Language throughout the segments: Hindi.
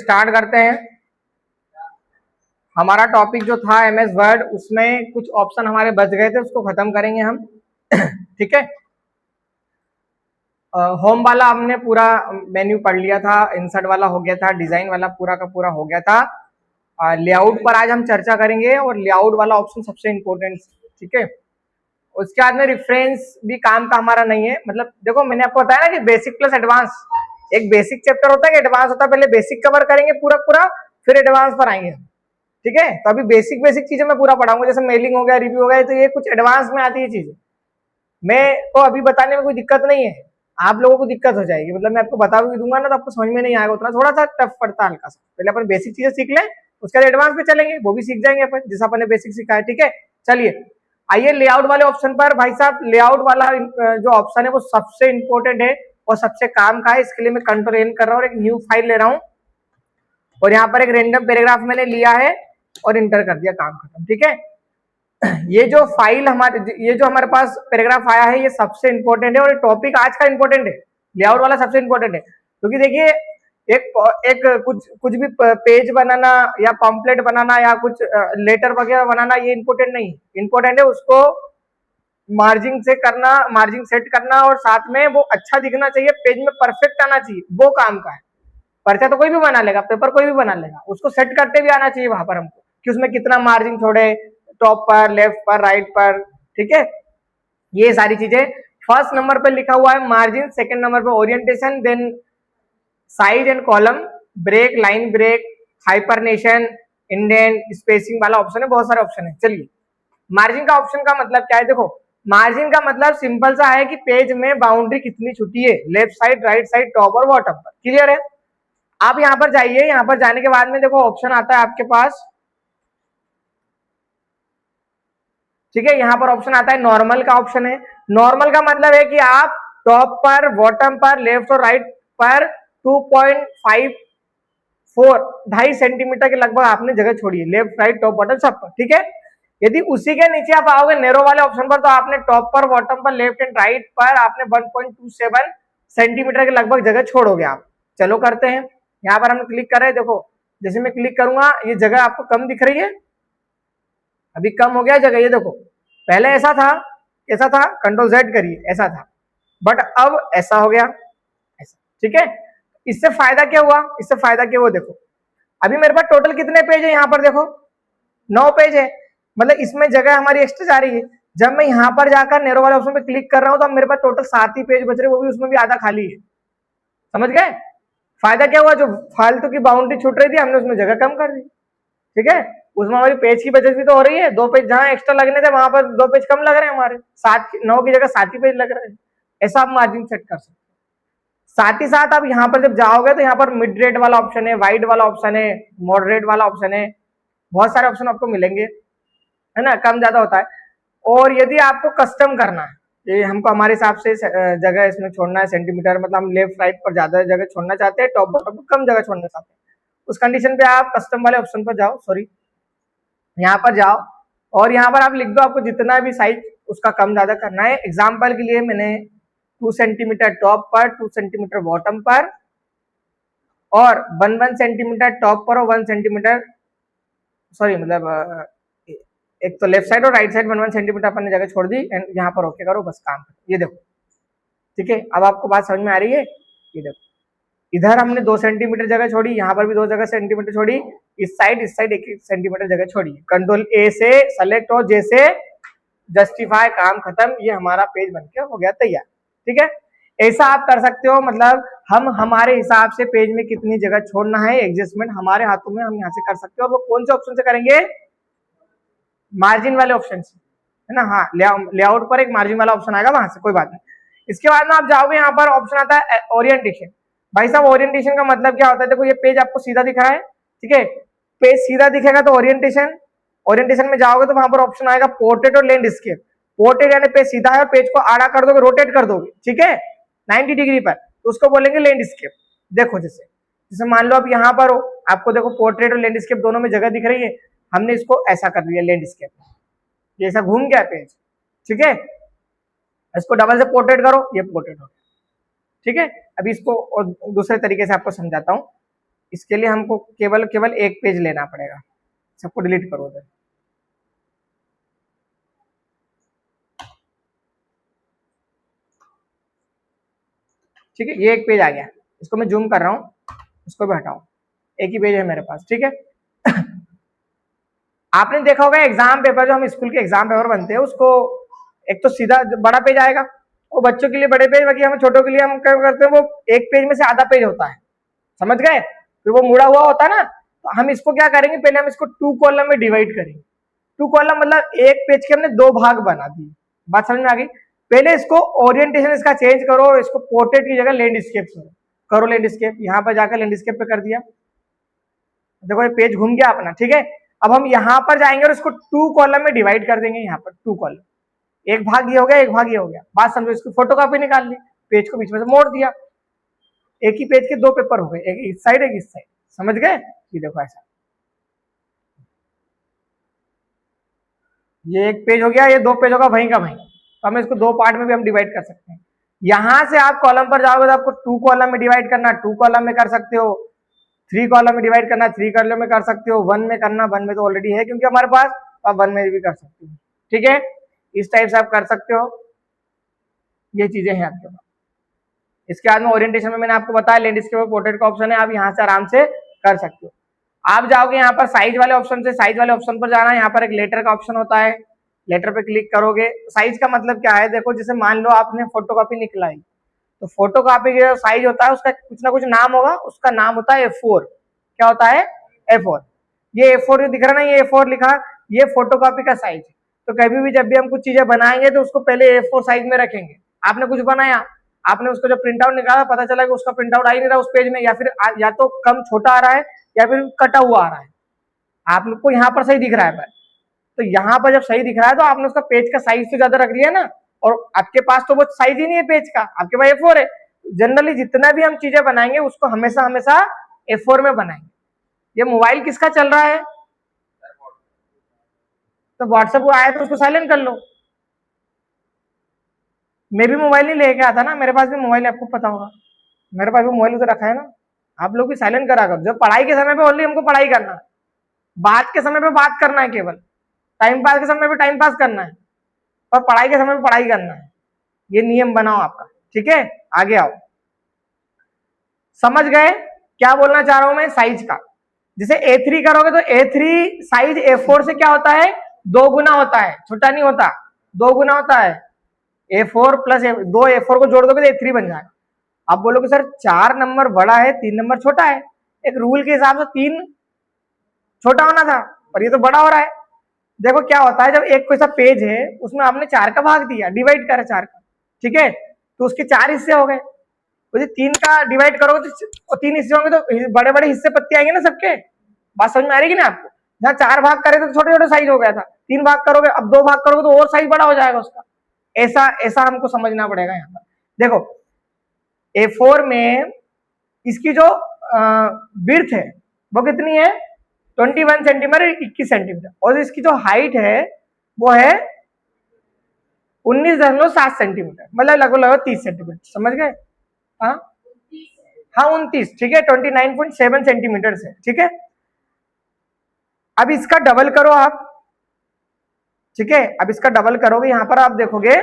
स्टार्ट करते हैं। हमारा टॉपिक जो था एमएस वर्ड, उसमें कुछ ऑप्शन हमारे बच गए थे, उसको खत्म करेंगे हम। ठीक है, होम वाला हमने पूरा मेन्यू पढ़ लिया था, इंसर्ट वाला हो गया था, डिजाइन वाला पूरा का पूरा हो गया था। लेआउट पर आज हम चर्चा करेंगे और लेआउट वाला ऑप्शन सबसे इम्पोर्टेंट। ठीक है, उसके बाद में रेफरेंस भी काम का हमारा नहीं है। मतलब देखो, मैंने आपको बताया ना कि बेसिक प्लस एडवांस, एक बेसिक चैप्टर होता है कि एडवांस होता है। पहले बेसिक कवर करेंगे पूरा पूरा, फिर एडवांस पर आएंगे। ठीक है, तो अभी बेसिक बेसिक चीजें मैं पूरा पढ़ाऊंगा, जैसे मेलिंग हो गया, रिव्यू हो गया, तो ये कुछ एडवांस में आती है चीजें। मैं तो अभी बताने में कोई दिक्कत नहीं है, आप लोगों को दिक्कत हो जाएगी। मतलब मैं आपको बता भी दूंगा ना, तो आपको समझ में नहीं आएगा उतना, थोड़ा सा टफ पड़ता है हल्का सा। पहले अपन बेसिक चीजें सीख लें, उसके बाद एडवांस पे चलेंगे, वो भी सीख जाएंगे अपन, जैसा अपन ने बेसिक सीखा है। ठीक है, चलिए आइए लेआउट वाले ऑप्शन पर। भाई साहब, लेआउट वाला जो ऑप्शन है वो सबसे इंपॉर्टेंट है और सबसे काम का है। इसके लिए मैं कंट्रोल एन कर रहा हूँ और एक न्यू फाइल ले रहा हूँ, और यहाँ पर एक रेंडम पैराग्राफ मैंने लिया है और इंटर कर दिया, काम खत्म। ठीक है, ये जो फाइल हमारे, ये जो हमारे पास पैराग्राफ आया है, ये सबसे इंपॉर्टेंट है और टॉपिक आज का इंपॉर्टेंट है। लेआउट वाला सबसे इंपॉर्टेंट है, क्योंकि देखिए एक कुछ भी पेज बनाना या पॉम्पलेट बनाना या कुछ लेटर वगैरह बनाना, ये इंपॉर्टेंट नहीं है। इंपॉर्टेंट है उसको मार्जिन से करना, मार्जिन सेट करना, और साथ में वो अच्छा दिखना चाहिए, पेज में परफेक्ट आना चाहिए, वो काम का है। पर्चा तो कोई भी बना लेगा, पेपर कोई भी बना लेगा, उसको सेट करते भी आना चाहिए वहां पर हमको, कि उसमें कितना मार्जिन छोड़े, टॉप पर, लेफ्ट पर, राइट पर। ठीक है, ये सारी चीजें। फर्स्ट नंबर पर लिखा हुआ है मार्जिन, सेकंड नंबर पर orientation, then size and column, break, line break, hyphenation, indent, spacing वाला ऑप्शन है, बहुत सारे ऑप्शन है। चलिए, मार्जिन का ऑप्शन का मतलब क्या है? देखो, मार्जिन का मतलब सिंपल सा है कि पेज में बाउंड्री कितनी छुटी है, left side, right side, top और बॉटम पर। क्लियर है? आप यहां पर जाइए, यहां पर जाने के बाद में देखो ऑप्शन आता है आपके पास। ठीक है, यहां पर ऑप्शन आता है नॉर्मल का ऑप्शन है। नॉर्मल का मतलब है कि आप टॉप पर, बॉटम पर, लेफ्ट और राइट पर 2.54 2.5 सेंटीमीटर के लगभग आपने जगह छोड़ी है, लेफ्ट, राइट, टॉप, बॉटम सब पर। ठीक है, यदि उसी के नीचे आप आओगे नैरो वाले ऑप्शन पर, तो आपने टॉप पर, बॉटम पर, लेफ्ट एंड राइट पर आपने 1.27 सेंटीमीटर के लगभग जगह छोड़ोगे आप। चलो करते हैं, यहाँ पर हम क्लिक कर रहे हैं। देखो, जैसे मैं क्लिक करूंगा, ये जगह आपको कम दिख रही है, अभी कम हो गया जगह। ये देखो, पहले ऐसा था, ऐसा था, कंट्रोल जेड करिए, ऐसा था, बट अब ऐसा हो गया, ऐसा। ठीक है, इससे फायदा क्या हुआ? इससे फायदा क्या हुआ? देखो, अभी मेरे पास टोटल कितने पेज है? यहाँ पर देखो 9 पेज है, मतलब इसमें जगह हमारी एक्स्ट्रा जा रही है। जब मैं यहाँ पर जाकर नैरो वाले ऑप्शन पे क्लिक कर रहा हूँ, तो अब मेरे पास टोटल 7 ही पेज बच रहे, वो भी उसमें भी आधा खाली है। समझ गए? फायदा क्या हुआ? जो फालतू की बाउंड्री छूट रही थी, हमने उसमें जगह कम कर दी। ठीक है, उसमें हमारी पेज की बचत भी तो हो रही है। 2 पेज जहां एक्स्ट्रा लगने थे, वहां पर 2 पेज कम लग रहे हैं हमारे, 9 की जगह 7 ही पेज लग रहे हैं। ऐसा आप मार्जिन सेट कर सकते हैं। साथ ही साथ आप यहाँ पर जब जाओगे, तो यहाँ पर मिड रेट वाला ऑप्शन है, वाइड वाला ऑप्शन है, मॉडरेट वाला ऑप्शन है, बहुत सारे ऑप्शन आपको मिलेंगे, है ना, कम ज्यादा होता है। और यदि आपको कस्टम करना है, ये हमको हमारे हिसाब से जगह इसमें छोड़ना है, सेंटीमीटर, मतलब हम लेफ्ट राइट पर ज्यादा जगह छोड़ना चाहते हैं, टॉप बॉटम पर कम जगह छोड़ना चाहते हैं, उस कंडीशन पे आप कस्टम वाले ऑप्शन पर जाओ, सॉरी, यहाँ पर जाओ, और यहाँ पर आप लिख दो आपको जितना भी साइज उसका कम ज्यादा करना है। एग्जाम्पल के लिए मैंने 2 सेंटीमीटर टॉप पर, 2 सेंटीमीटर बॉटम पर, और 1 सेंटीमीटर टॉप पर और 1 सेंटीमीटर, सॉरी, मतलब एक तो लेफ्ट साइड और राइट साइड 1 सेंटीमीटर अपन ने जगह छोड़ दी, एंड यहाँ पर ओके करो, बस काम। ये देखो, ठीक है, अब आपको बात समझ में आ रही है? ये देखो, इधर हमने 2 सेंटीमीटर जगह छोड़ी, यहाँ पर भी 2 जगह सेंटीमीटर छोड़ी, इस साइड 1 सेंटीमीटर जगह छोड़ी। कंट्रोल ए से सेलेक्ट और जे से जस्टिफाई, काम खत्म। ये हमारा पेज बनके हो गया तैयार। ठीक है, ऐसा आप कर सकते हो, मतलब हम हमारे हिसाब से पेज में कितनी जगह छोड़ना है, एडजस्टमेंट हमारे हाथों में, हम यहाँ से कर सकते हो। और वो कौन से ऑप्शन से करेंगे? मार्जिन वाले ऑप्शन से, है ना। हाँ, लेआउट पर एक मार्जिन वाला ऑप्शन आएगा, वहां से, कोई बात नहीं। इसके बाद में आप जाओगे, यहाँ पर ऑप्शन आता है ओरिएंटेशन। भाई साहब, ओरिएंटेशन का मतलब क्या होता है? देखो, ये पेज आपको सीधा दिख रहा है, ठीक है, पेज सीधा दिखेगा तो ओरिएंटेशन, ओरिएंटेशन में जाओगे तो वहां पर ऑप्शन आएगा पोर्ट्रेट और लैंडस्केप। पोर्ट्रेट यानी पेज सीधा है और पेज को आड़ा कर दोगे, रोटेट कर दोगे, ठीक है, 90 डिग्री पर, तो उसको बोलेंगे लैंडस्केप। देखो, जैसे जैसे मान लो आप यहाँ पर हो, आपको देखो पोर्ट्रेट और लैंडस्केप दोनों में जगह दिख रही है, हमने इसको ऐसा कर दिया लैंडस्केप, ये ऐसा घूम गया पेज। ठीक है, इसको डबल से पोर्ट्रेट करो, ये पोर्ट्रेट हो गया। ठीक है, अभी इसको और दूसरे तरीके से आपको समझाता हूँ। इसके लिए हमको केवल केवल एक पेज लेना पड़ेगा। सबको डिलीट करो उधर। ठीक है, ये एक पेज आ गया, इसको मैं जूम कर रहा हूँ, इसको भी हटाओ, एक ही पेज है मेरे पास। ठीक है आपने देखा होगा एग्जाम पेपर, जो हम स्कूल के एग्जाम पेपर बनते हैं उसको एक तो सीधा बड़ा पेज आएगा, वो बच्चों के लिए बड़े पेज, बाकी हम छोटों के लिए हम क्या करते हैं, वो एक पेज में से आधा पेज होता है, समझ गए, फिर वो मुड़ा हुआ होता है ना, तो हम इसको क्या करेंगे, पहले हम इसको 2 कॉलम में डिवाइड करेंगे। 2 कॉलम मतलब एक पेज के हमने 2 भाग बना दिए। बात समझ में आ गई। पहले इसको ओरिएंटेशन इसका चेंज करो, इसको पोर्ट्रेट की जगह लैंडस्केप करो, लैंडस्केप, यहाँ पर जाकर लैंडस्केप पे कर दिया, देखो ये पेज घूम गया अपना। ठीक है, अब हम यहाँ पर जाएंगे और इसको 2 कॉलम में डिवाइड कर देंगे, यहाँ पर 2 कॉलम, एक भाग ये हो गया, एक भाग ये हो गया। बात समझो, इसकी फोटोकॉपी निकाल ली, पेज को बीच में से मोड़ दिया, एक ही पेज के 2 पेपर हो गए, एक इस साइड एक इस साइड, समझ गए। ये देखो ऐसा, ये एक पेज हो गया, ये 2 पेज होगा वहीं का वहीं, तो हम इसको 2 पार्ट में भी हम डिवाइड कर सकते हैं। यहां से आप कॉलम पर जाओगे तो आपको 2 कॉलम में डिवाइड करना, 2 कॉलम में कर सकते हो, 3 कॉलम में डिवाइड करना, 3 कॉलम में कर सकते हो, 1 में करना, 1 में तो ऑलरेडी है क्योंकि हमारे पास, आप 1 में भी कर सकते हो। ठीक है, इस टाइप से आप कर सकते हो, ये चीजें हैं आपके पास। इसके बाद में ओरिएंटेशन में मैंने आपको बताया लैंडस्केप पोर्ट्रेट का ऑप्शन है, आप यहाँ से आराम से कर सकते हो। आप जाओगे यहाँ पर साइज वाले ऑप्शन से, साइज वाले ऑप्शन पर जाना है, यहाँ पर एक लेटर का ऑप्शन होता है, लेटर पे क्लिक करोगे। साइज का मतलब क्या है, देखो जैसे मान लो आपने फोटोकॉपी निकलाई, तो फोटोकॉपी का साइज होता है उसका कुछ ना कुछ नाम होगा, उसका नाम होता है A4। क्या होता है, A4। ये A4 जो दिख रहा है ना, ये A4 लिखा, ये फोटोकॉपी का साइज है। तो कभी भी जब भी हम कुछ चीजें बनाएंगे तो उसको पहले A4 साइज में रखेंगे। आपने कुछ बनाया, आपने उसको जब प्रिंट आउट निकाला, पता चला कि उसका प्रिंट आउट आ ही नहीं रहा उस पेज में, या फिर या तो कम छोटा आ रहा है या फिर कटा हुआ आ रहा है, आप लोग को यहाँ पर सही दिख रहा है पर, तो यहाँ पर जब सही दिख रहा है तो आपने उसका पेज का साइज तो ज्यादा रख लिया ना, और आपके पास तो वो साइज ही नहीं है पेज का, आपके पास A4 है। जनरली जितना भी हम चीजें बनाएंगे उसको हमेशा हमेशा A4 में बनाएंगे। ये मोबाइल किसका चल रहा है, तो व्हाट्सएप को आया तो उसको साइलेंट कर लो। मैं भी मोबाइल नहीं लेके आता ना, मेरे पास भी मोबाइल है, आपको पता होगा, मेरे पास भी मोबाइल उधर रखा है ना। आप लोग भी साइलेंट करा करो, जब पढ़ाई के समय पे ओनली हमको पढ़ाई करना है, बात के समय पे बात करना है, केवल टाइम पास के समय पे टाइम पास करना है, और पढ़ाई के समय पे पढ़ाई करना है। ये नियम बनाओ आपका। ठीक है, आगे आओ, समझ गए क्या बोलना चाह रहा हूं मैं साइज का। जैसे A3 करोगे तो A3 साइज A4 से क्या होता है, 2 गुना होता है, छोटा नहीं होता, 2 गुना होता है। A4 प्लस 2 A4 को जोड़ दोगे तो A3 बन जाएगा। आप बोलोगे सर 4 नंबर बड़ा है 3 नंबर छोटा है, एक रूल के हिसाब से 3 छोटा होना था, पर ये तो बड़ा हो रहा है। देखो क्या होता है, जब एक कोई सा पेज है उसमें आपने 4 का भाग दिया, डिवाइड करा 4 का, ठीक है, तो उसके 4 हिस्से हो गए। तो 3 का डिवाइड करोगे तो 3 हिस्से होंगे, तो बड़े बड़े हिस्से पत्ते आएंगे ना सबके। बात समझ में आ रही है ना आपको। जहाँ 4 भाग करे तो छोटे छोटे साइज हो गया था, 3 भाग करोगे, अब 2 भाग करोगे तो और साइज बड़ा हो जाएगा उसका। ऐसा ऐसा हमको समझना पड़ेगा यहाँ पर। देखो A4 में इसकी जो विड्थ है वो कितनी है, 21 सेंटीमीटर, 21 सेंटीमीटर, और इसकी जो हाइट है वो है 19.7 सेंटीमीटर, मतलब लगभग लगभग 30 सेंटीमीटर, समझ गए। हाँ हाँ 29, ठीक है, 29.7 सेंटीमीटर से, ठीक है। अब इसका डबल करो आप, ठीक है, अब इसका डबल करोगे, यहां पर आप देखोगे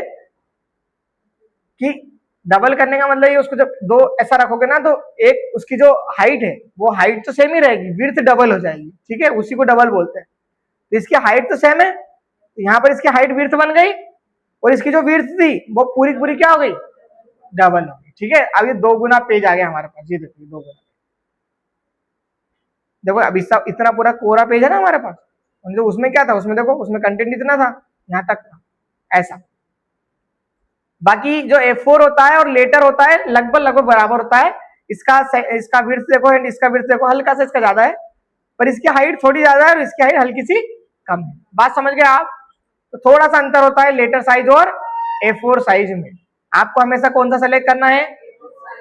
कि डबल करने का मतलब ये, उसको जब 2 ऐसा रखोगे ना, तो एक उसकी जो हाइट है वो हाइट तो सेम ही रहेगी, विड्थ डबल हो जाएगी, ठीक है, उसी को डबल बोलते हैं। तो इसकी हाइट तो सेम है, तो यहाँ पर इसकी हाइट विड्थ बन गई, और इसकी जो विड्थ थी वो पूरी पूरी क्या हो गई, डबल हो गई, ठीक है। अब ये 2 गुना पेज आ गया हमारे पास, ये देखिए 2 गुना। देखो अब इतना पूरा कोरा पेज है ना हमारे पास, जो उसमें क्या था, उसमें देखो उसमें कंटेंट इतना था, यहाँ तक था, ऐसा। बाकी जो A4 होता है और लेटर होता है लगभग लगभग बराबर होता है। इसका विड्थ देखो एंड इसका विड्थ देखो, हल्का सा इसका ज्यादा है, पर इसकी हाइट थोड़ी ज्यादा है और इसकी हाइट हल्की सी कम है। बात समझ गए आप। तो थोड़ा सा अंतर होता है लेटर साइज और A4 साइज में। आपको हमेशा कौन सा सेलेक्ट करना है,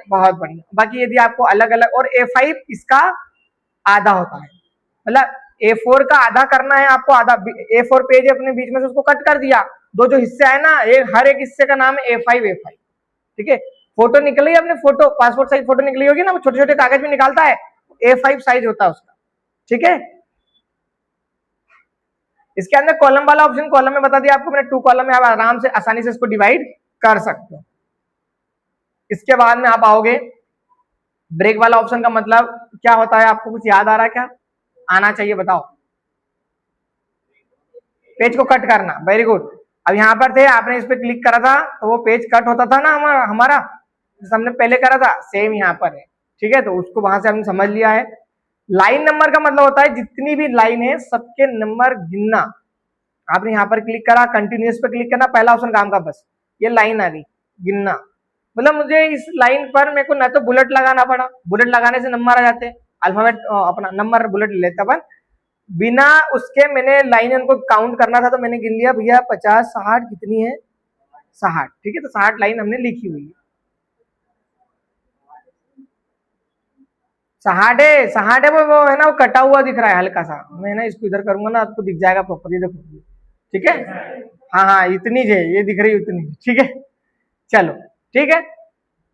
बहुत बढ़िया। बाकी यदि आपको अलग अलग, और A5 इसका आधा होता है, मतलब A4 का आधा करना है आपको, आधा A4 पेज अपने बीच में से उसको कट कर दिया, 2 जो हिस्से है ना, हर एक हिस्से का नाम है A5 A5, ठीक है। फोटो निकली अपने, फोटो पासपोर्ट साइज फोटो निकली होगी ना, वो छोटे छोटे कागज में निकालता है, A5 साइज होता है उसका, ठीक है। इसके अंदर कॉलम वाला ऑप्शन कॉलम में बता दिया आपको मैंने, 2 कॉलम में आप आराम से आसानी से इसको डिवाइड कर सकते हो। इसके बाद में आप आओगे ब्रेक वाला ऑप्शन का मतलब क्या होता है, आपको कुछ याद आ रहा है क्या? आना चाहिए, बताओ। पेज को कट करना, वेरी गुड। अब यहाँ पर थे, आपने इस पे क्लिक करा था तो वो पेज कट होता था ना हमारा जैसे हमने पहले करा था, सेम यहाँ पर है, ठीक है। तो उसको वहां से हमने समझ लिया है। लाइन नंबर का मतलब होता है जितनी भी लाइन है सबके नंबर गिनना। आपने यहाँ पर क्लिक करा, कंटिन्यूअस पे क्लिक करना, पहला ऑप्शन काम का, बस ये लाइन आ गई, गिनना। मतलब मुझे इस लाइन पर मेरे को ना तो बुलेट लगाना पड़ा, बुलेट लगाने से नंबर आ जाते, अल्फाबेट अपना नंबर बुलेट लेता अपन, बिना उसके मैंने लाइन उनको काउंट करना था तो मैंने गिन लिया भैया 50 60 कितनी है 60, ठीक है। तो 60 लाइन हमने लिखी हुई है। 60 है वो है ना, वो कटा हुआ दिख रहा है हल्का सा, मैं ना इसको इधर करूंगा ना आपको दिख जाएगा प्रॉपर, ये देखो, ठीक है। हाँ हाँ इतनी है, ये दिख रही है उतनी, ठीक है। चलो ठीक है,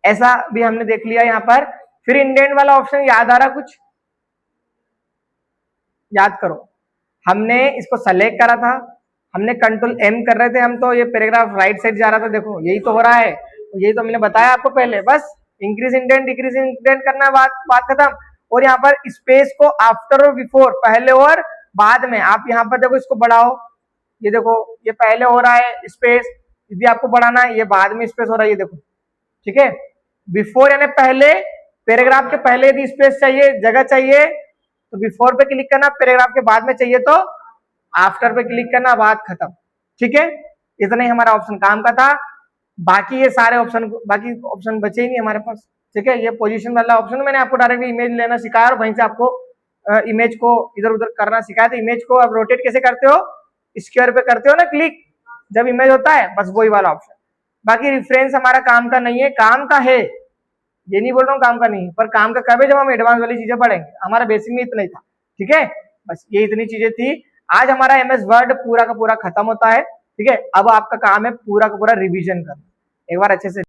ऐसा भी हमने देख लिया यहाँ पर। फिर इंडेंट वाला ऑप्शन याद आ रहा कुछ? याद करो, हमने इसको सेलेक्ट करा था, हमने कंट्रोल M कर रहे थे हम, तो ये पैराग्राफ राइट साइड जा रहा था, देखो यही तो हो रहा है, यही तो मैंने बताया आपको पहले। बस इंक्रीज इंडेंट डिक्रीज इंडेंट करना है, बात खत्म। और यहाँ पर स्पेस को आफ्टर और बिफोर, पहले और बाद में, आप यहाँ पर देखो इसको बढ़ाओ, ये देखो ये पहले हो रहा है स्पेस, यदि आपको बढ़ाना है ये बाद में स्पेस हो रहा है, ये देखो, ठीक है। बिफोर यानी पहले, पैराग्राफ के पहले यदि स्पेस चाहिए, जगह चाहिए तो बिफोर पे क्लिक करना, पैराग्राफ के बाद में चाहिए तो आफ्टर पे क्लिक करना, बात खत्म, ठीक है। इतना ही हमारा ऑप्शन काम का था, बाकी ये सारे ऑप्शन, बाकी ऑप्शन बचे ही नहीं हमारे पास, ठीक है। ये पोजीशन वाला ऑप्शन मैंने आपको डायरेक्टली इमेज लेना सिखाया और वहीं से आपको इमेज को इधर उधर करना सिखाया। तो इमेज को आप रोटेट कैसे करते हो, स्क्वायर पे करते हो ना क्लिक, जब इमेज होता है, बस वही वाला ऑप्शन। बाकी रेफरेंस हमारा काम का नहीं है, काम का है, ये नहीं बोल रहा हूँ काम का नहीं, पर काम का कब है, जब हम एडवांस वाली चीजें पढ़ेंगे। हमारा बेसिक में इतना ही था, ठीक है। बस ये इतनी चीजें थी। आज हमारा MS वर्ड पूरा का पूरा खत्म होता है, ठीक है। अब आपका काम है पूरा का पूरा रिवीजन करना, एक बार अच्छे से